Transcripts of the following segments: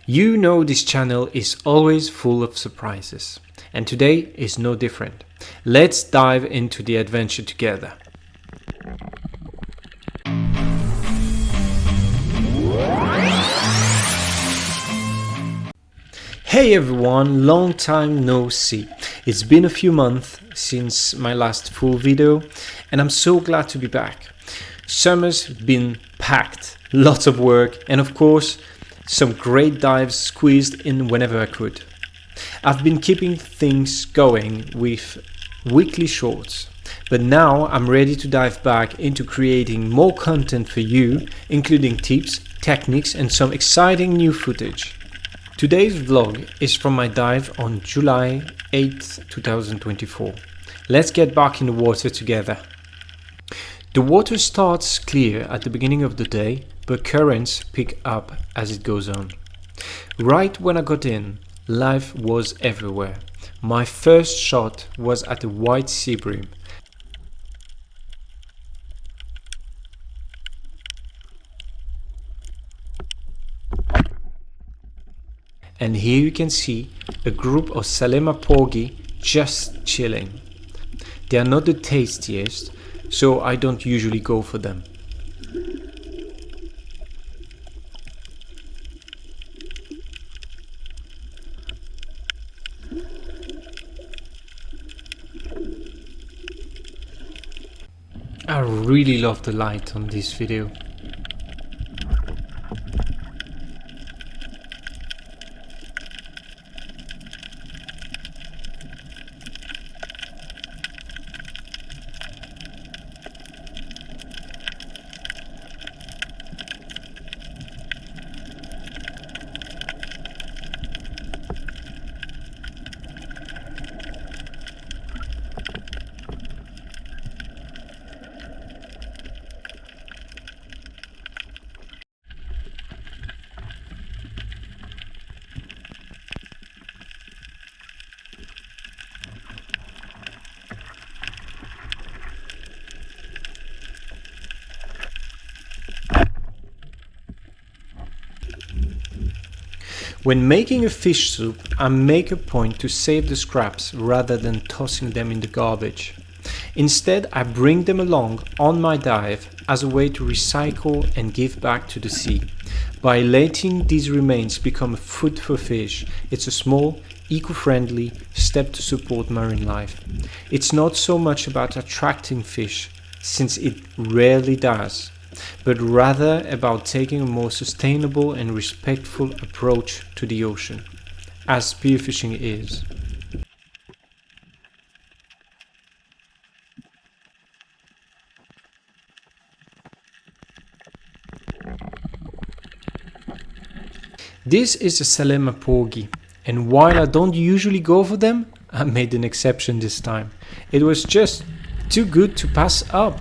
You know this channel is always full of surprises, and today is no different. Let's dive into the adventure together. Hey everyone, long time no see. It's been a few months since my last full video and I'm so glad to be back. Summer's been packed, lots of work and of course some great dives squeezed in whenever I could. I've been keeping things going with weekly shorts, but now I'm ready to dive back into creating more content for you, including tips, techniques and some exciting new footage. Today's vlog is from my dive on July 8th, 2024. Let's get back in the water together. The water starts clear at the beginning of the day, but currents pick up as it goes on. Right when I got in, life was everywhere. My first shot was at a white Sea Bream. And here you can see a group of Salma POI just chilling. They are not the tastiest, so I don't usually go for them. I really love the light on this video. When making a fish soup, I make a point to save the scraps rather than tossing them in the garbage. Instead, I bring them along on my dive as a way to recycle and give back to the sea. By letting these remains become food for fish, it's a small, eco-friendly step to support marine life. It's not so much about attracting fish, since it rarely does, but rather about taking a more sustainable and respectful approach to the ocean, as spearfishing is. This is a Salma POI, and while I don't usually go for them, I made an exception this time. It was just too good to pass up.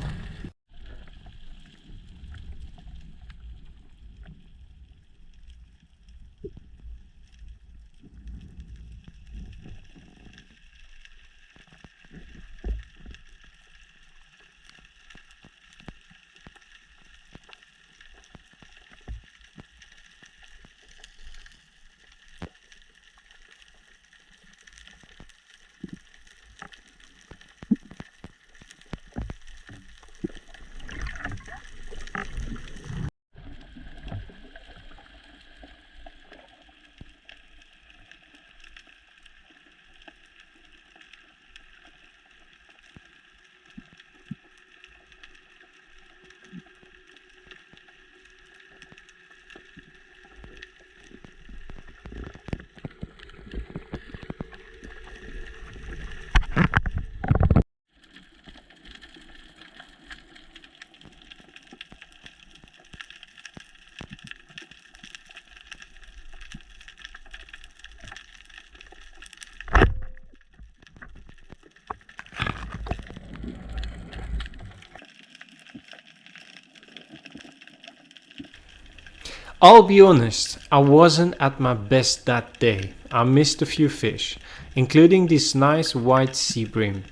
I'll be honest, I wasn't at my best that day. I missed a few fish, including this nice white Sea Bream.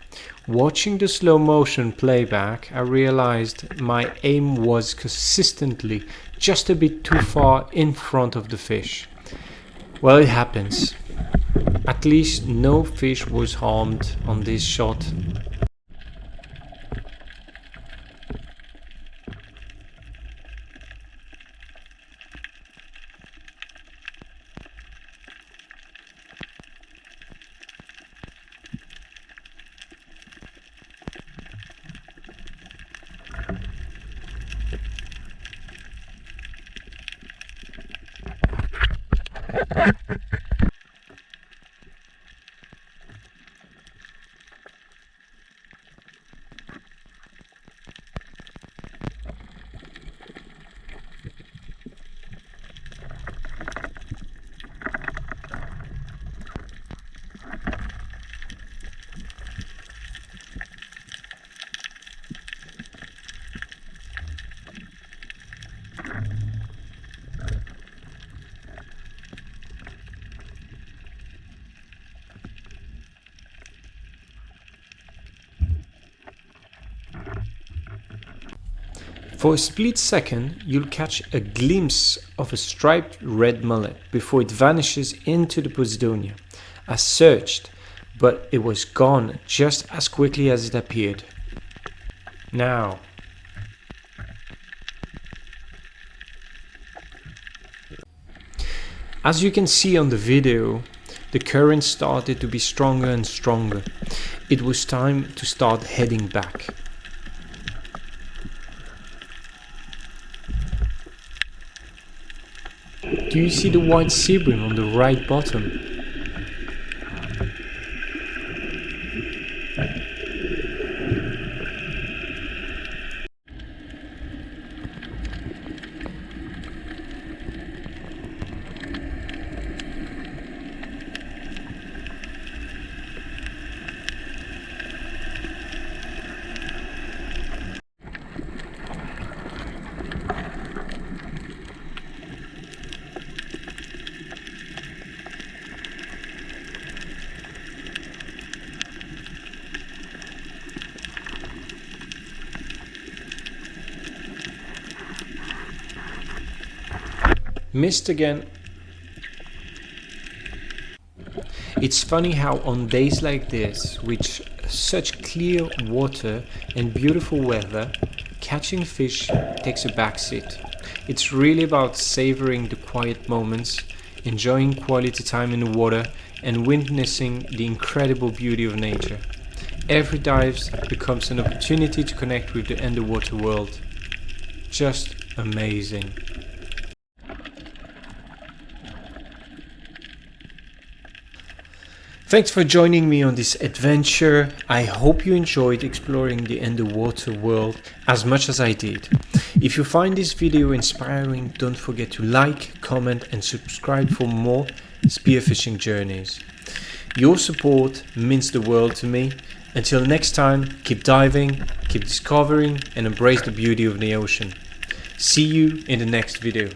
Watching the slow motion playback, I realized my aim was consistently just a bit too far in front of the fish. Well, it happens. At least no fish was harmed on this shot. For a split second, you'll catch a glimpse of a striped red mullet before it vanishes into the Posidonia. I searched, but it was gone just as quickly as it appeared. Now, as you can see on the video, the current started to be stronger and stronger. It was time to start heading back. Do you see the white sea bream on the right bottom? Missed again. It's funny how on days like this, with such clear water and beautiful weather, catching fish takes a backseat. It's really about savoring the quiet moments, enjoying quality time in the water, and witnessing the incredible beauty of nature. Every dive becomes an opportunity to connect with the underwater world. Just amazing. Thanks for joining me on this adventure. I hope you enjoyed exploring the underwater world as much as I did. If you find this video inspiring, don't forget to like, comment and subscribe for more spearfishing journeys. Your support means the world to me. Until next time, keep diving, keep discovering and embrace the beauty of the ocean. See you in the next video.